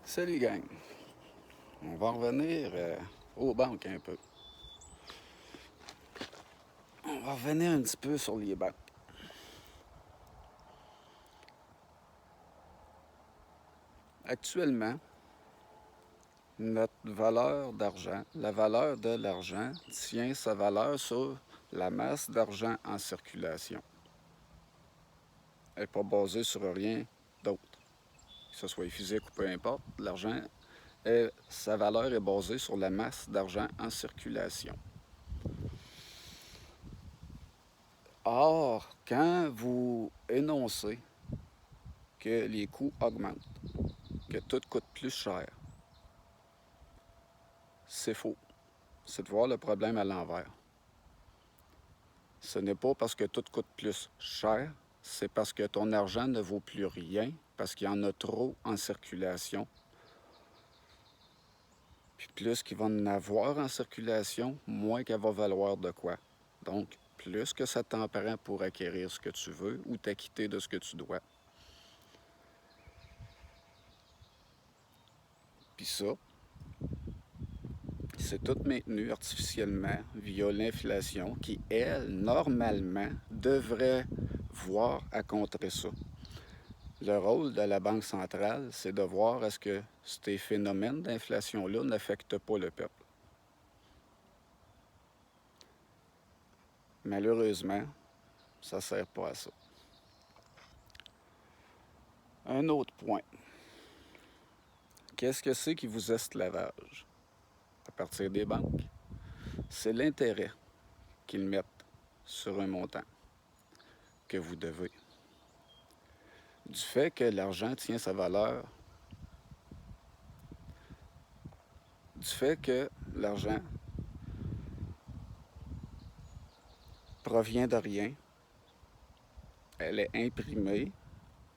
Salut gang, on va revenir aux banques un peu. On va revenir un petit peu sur les banques. Actuellement, notre valeur d'argent, la valeur de l'argent tient sa valeur sur la masse d'argent en circulation. Elle n'est pas basée sur rien d'autre, que ce soit physique ou peu importe. L'argent, sa valeur est basée sur la masse d'argent en circulation. Or, quand vous énoncez que les coûts augmentent, que tout coûte plus cher, c'est faux. C'est de voir le problème à l'envers. Ce n'est pas parce que tout coûte plus cher, c'est parce que ton argent ne vaut plus rien, parce qu'il y en a trop en circulation. Puis plus qu'il va en avoir en circulation, moins qu'elle va valoir de quoi. Donc, plus que ça t'en prend pour acquérir ce que tu veux ou t'acquitter de ce que tu dois. Puis ça, c'est tout maintenu artificiellement via l'inflation qui, elle, normalement, devrait voir à contrer ça. Le rôle de la Banque centrale, c'est de voir à ce que ces phénomènes d'inflation-là n'affectent pas le peuple. Malheureusement, ça ne sert pas à ça. Un autre point. Qu'est-ce que c'est qui vous esclavage à partir des banques? C'est l'intérêt qu'ils mettent sur un montant que vous devez. Du fait que l'argent tient sa valeur, du fait que l'argent provient de rien, elle est imprimée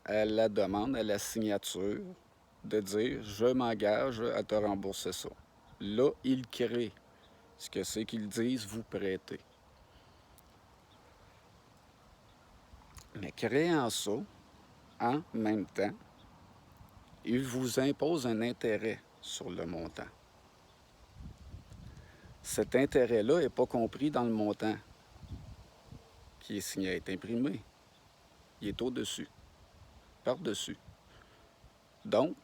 à la demande, à la signature, de dire « je m'engage à te rembourser ça ». Là, ils créent ce que c'est qu'ils disent vous prêter. Mais créant ça, en même temps, ils vous imposent un intérêt sur le montant. Cet intérêt-là n'est pas compris dans le montant qui est signé, est imprimé. Il est au-dessus, par-dessus. Donc,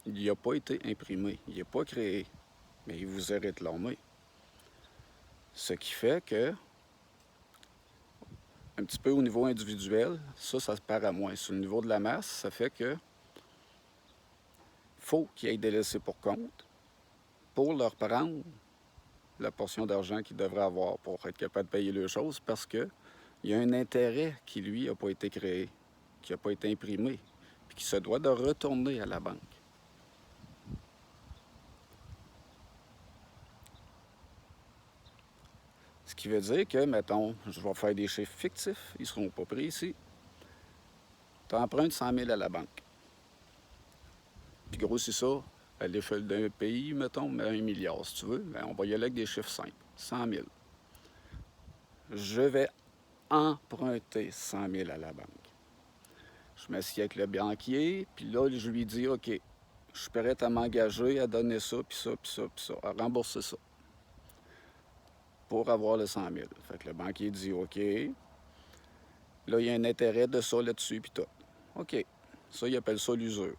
il n'a pas été imprimé, il n'est pas créé, mais il vous est réclamé. Ce qui fait que, un petit peu au niveau individuel, ça se perd à moins. Sur le niveau de la masse, ça fait que faut qu'il y ait des laissés pour compte pour leur prendre la portion d'argent qu'ils devraient avoir pour être capable de payer leurs choses parce qu'il y a un intérêt qui, lui, n'a pas été créé, qui n'a pas été imprimé, puis qui se doit de retourner à la banque. Ce qui veut dire que, mettons, je vais faire des chiffres fictifs, ils ne seront pas pris ici. Tu empruntes 100 000 à la banque. Puis gros, c'est ça, à l'échelle d'un pays, mettons, mais 1 milliard, si tu veux, ben, on va y aller avec des chiffres simples. 100 000. Je vais emprunter 100 000 à la banque. Je m'assieds avec le banquier, puis là, je lui dis, OK, je suis prêt à m'engager à donner ça, puis ça, puis ça, puis ça, à rembourser ça pour avoir le 100 000. Fait que le banquier dit, OK, là, il y a un intérêt de ça là-dessus, puis tout. OK, ça, il appelle ça l'usure.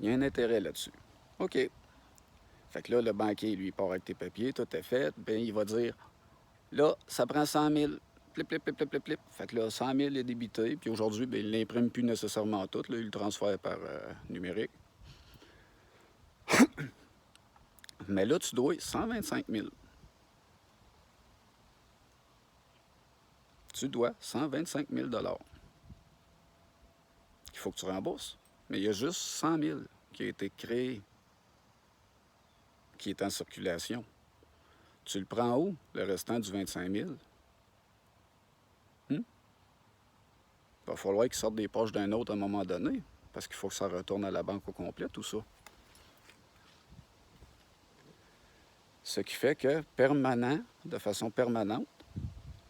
Il y a un intérêt là-dessus. OK. Fait que là, le banquier, lui, part avec tes papiers, tout est fait, bien, il va dire, là, ça prend 100 000. Plip, plip, plip, plip, plip, plip. Fait que là, 100 000 est débité, puis aujourd'hui, bien, il l'imprime plus nécessairement tout, là, il le transfère par numérique. Mais là, tu dois 125 000. Tu dois 125 000 il faut que tu rembourses. Mais il y a juste 100 000 qui a été créé, qui est en circulation. Tu le prends où, le restant du 25 000? Il va falloir qu'il sorte des poches d'un autre à un moment donné, parce qu'il faut que ça retourne à la banque au complet, tout ça. Ce qui fait que, de façon permanente,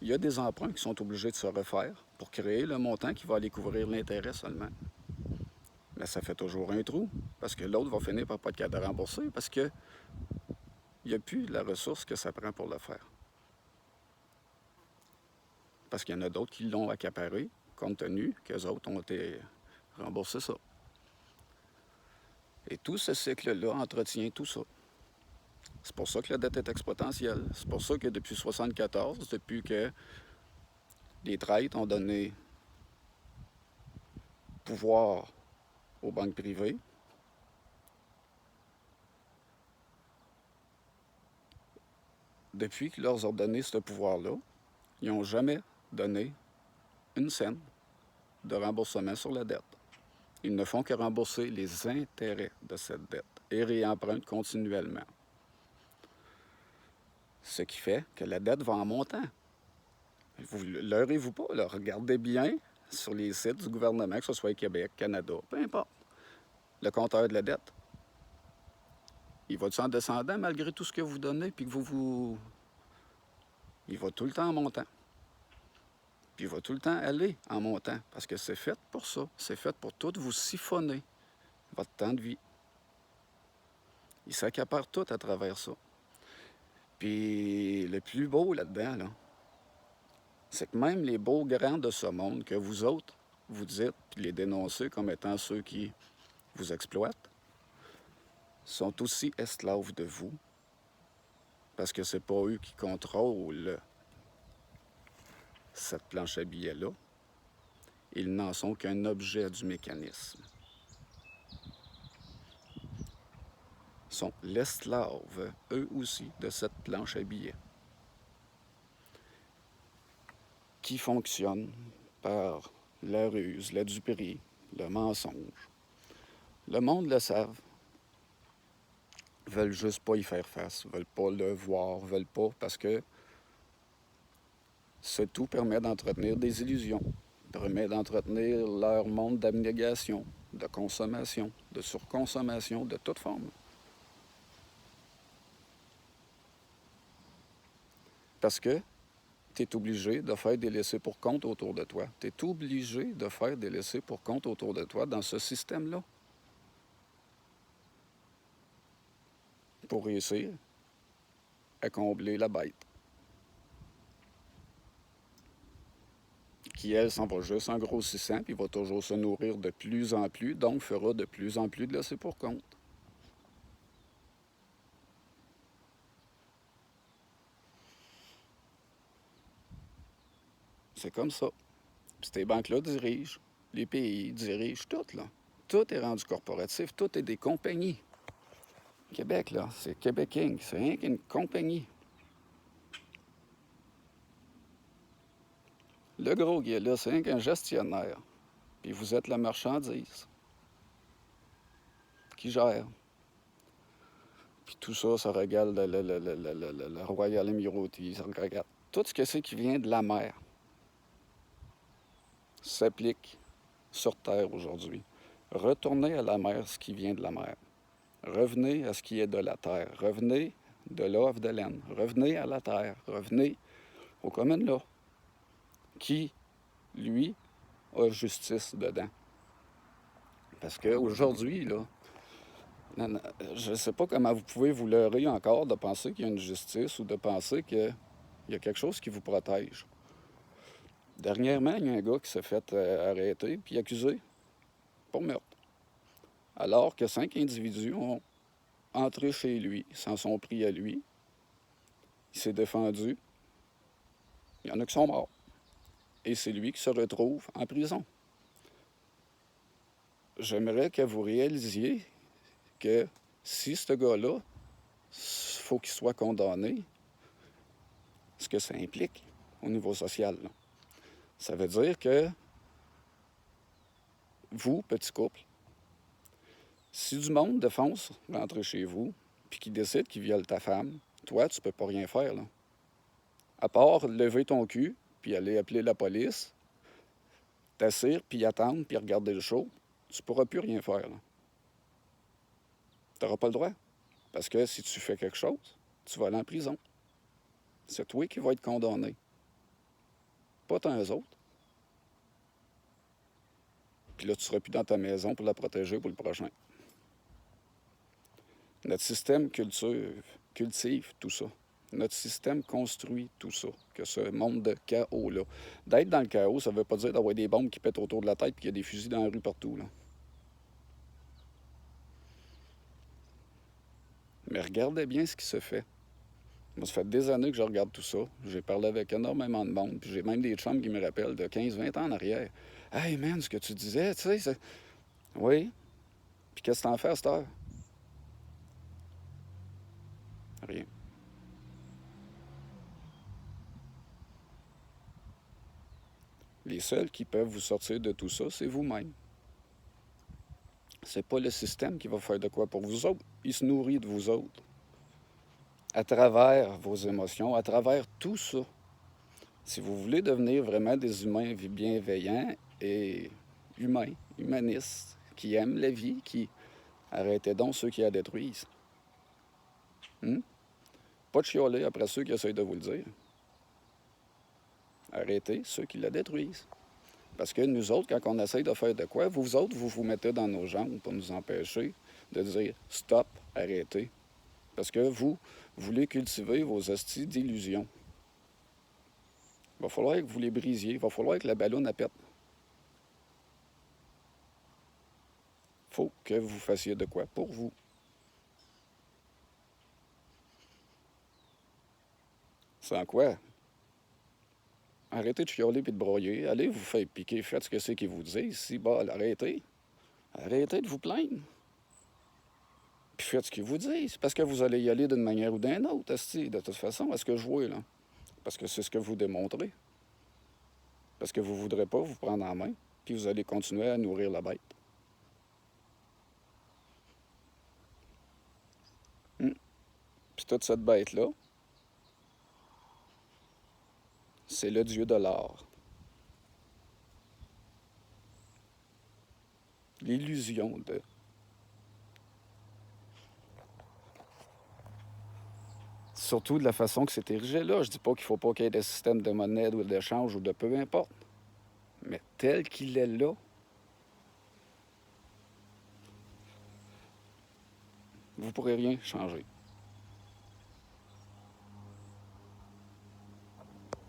il y a des emprunts qui sont obligés de se refaire pour créer le montant qui va aller couvrir l'intérêt seulement. mais ça fait toujours un trou, parce que l'autre va finir par pas être capable de rembourser, parce qu'il n'y a plus la ressource que ça prend pour le faire. Parce qu'il y en a d'autres qui l'ont accaparé, compte tenu qu'eux autres ont été remboursés ça. Et tout ce cycle-là entretient tout ça. C'est pour ça que la dette est exponentielle. C'est pour ça que depuis 1974, depuis que les traites ont donné pouvoir aux banques privées, depuis qu'ils leur ont donné ce pouvoir-là, ils n'ont jamais donné une scène de remboursement sur la dette. Ils ne font que rembourser les intérêts de cette dette et réempruntent continuellement. Ce qui fait que la dette va en montant. Vous leurrez-vous pas, là, regardez bien sur les sites du gouvernement, que ce soit Québec, Canada, peu importe, le compteur de la dette. Il va-tu en descendant malgré tout ce que vous donnez, puis que il va tout le temps en montant. Puis il va tout le temps aller en montant, parce que c'est fait pour ça. C'est fait pour tout vous siphonner votre temps de vie. Il s'accapare tout à travers ça. Puis le plus beau là-dedans, là, c'est que même les beaux grands de ce monde que vous autres, vous dites, puis les dénoncez comme étant ceux qui vous exploitent, sont aussi esclaves de vous, parce que c'est pas eux qui contrôlent cette planche à billets-là. Ils n'en sont qu'un objet du mécanisme. Ils sont l'esclave, eux aussi, de cette planche à billets, qui fonctionne par la ruse, la duperie, le mensonge. Le monde le savent. Veulent juste pas y faire face, veulent pas le voir, veulent pas, parce que ce tout permet d'entretenir des illusions, permet d'entretenir leur monde d'abnégation, de consommation, de surconsommation, de toute forme. Parce que tu es obligé de faire des laissés pour compte autour de toi. Tu es obligé de faire des laissés pour compte autour de toi dans ce système-là. Pour réussir à combler la bête. Qui, elle, s'en va juste en grossissant, puis va toujours se nourrir de plus en plus, donc fera de plus en plus de laissés pour compte. C'est comme ça. Puis ces banques-là dirigent, les pays dirigent tout, là. Tout est rendu corporatif, tout est des compagnies. Québec, là, c'est Québec Inc., c'est rien qu'une compagnie. Le gros qui est là, c'est rien qu'un gestionnaire. Puis vous êtes la marchandise qui gère. Puis tout ça, ça regarde le Royal Emirati, ça regarde tout ce que c'est qui vient de la mer s'applique sur Terre aujourd'hui. Retournez à la mer ce qui vient de la mer. Revenez à ce qui est de la terre. Revenez de l'œuf de laine. Revenez à la terre. Revenez au commun là, qui, lui, a justice dedans. Parce qu'aujourd'hui, là, je ne sais pas comment vous pouvez vous leurrer encore de penser qu'il y a une justice ou de penser qu'il y a quelque chose qui vous protège. Dernièrement, il y a un gars qui s'est fait arrêter puis accusé pour meurtre. Alors que 5 individus ont entré chez lui, s'en sont pris à lui. Il s'est défendu. Il y en a qui sont morts. Et c'est lui qui se retrouve en prison. J'aimerais que vous réalisiez que si ce gars-là, il faut qu'il soit condamné, ce que ça implique au niveau social, là. Ça veut dire que vous, petit couple, si du monde défonce rentrer chez vous, puis qu'il décide qu'il viole ta femme, toi, tu peux pas rien faire, là. À part lever ton cul, puis aller appeler la police, t'asseoir, puis attendre, puis regarder le show, tu pourras plus rien faire, là. Tu n'auras pas le droit. Parce que si tu fais quelque chose, tu vas aller en prison. C'est toi qui vas être condamné. Pas tant eux autres. Puis là, tu ne seras plus dans ta maison pour la protéger pour le prochain. Notre système cultive tout ça. Notre système construit tout ça, que ce monde de chaos-là. D'être dans le chaos, ça ne veut pas dire d'avoir des bombes qui pètent autour de la tête et qu'il y a des fusils dans la rue partout, là. Mais regardez bien ce qui se fait. Moi, ça fait des années que je regarde tout ça. J'ai parlé avec énormément de monde, puis j'ai même des chums qui me rappellent de 15-20 ans en arrière. « Hey man, ce que tu disais, tu sais, c'est... » Oui. Puis qu'est-ce que t'en fais à cette heure? Rien. Les seuls qui peuvent vous sortir de tout ça, c'est vous-même. C'est pas le système qui va faire de quoi pour vous autres. Il se nourrit de vous autres. À travers vos émotions, à travers tout ça. Si vous voulez devenir vraiment des humains bienveillants et humanistes, qui aiment la vie, qui arrêtez donc ceux qui la détruisent. Pas de chialer après ceux qui essayent de vous le dire. Arrêtez ceux qui la détruisent. Parce que nous autres, quand on essaye de faire de quoi, vous autres, vous vous mettez dans nos jambes pour nous empêcher de dire « stop, arrêtez ». Parce que vous voulez cultiver vos hosties d'illusions. Il va falloir que vous les brisiez. Il va falloir que la ballonne pète. Il faut que vous fassiez de quoi pour vous. Sans quoi? Arrêtez de chialer et de broyer. Allez vous faire piquer. Faites ce que c'est qu'ils vous disent. Si, bah, arrêtez. Arrêtez de vous plaindre. Puis faites ce qu'ils vous disent. Parce que vous allez y aller d'une manière ou d'une autre, esti, de toute façon, à ce que je vois, là. Parce que c'est ce que vous démontrez. Parce que vous ne voudrez pas vous prendre en main. Puis vous allez continuer à nourrir la bête. Puis toute cette bête-là, c'est le dieu de l'art. L'illusion de... Surtout de la façon que c'est érigé là. Je dis pas qu'il faut pas qu'il y ait des systèmes de monnaie ou d'échange ou de peu importe. Mais tel qu'il est là, vous ne pourrez rien changer.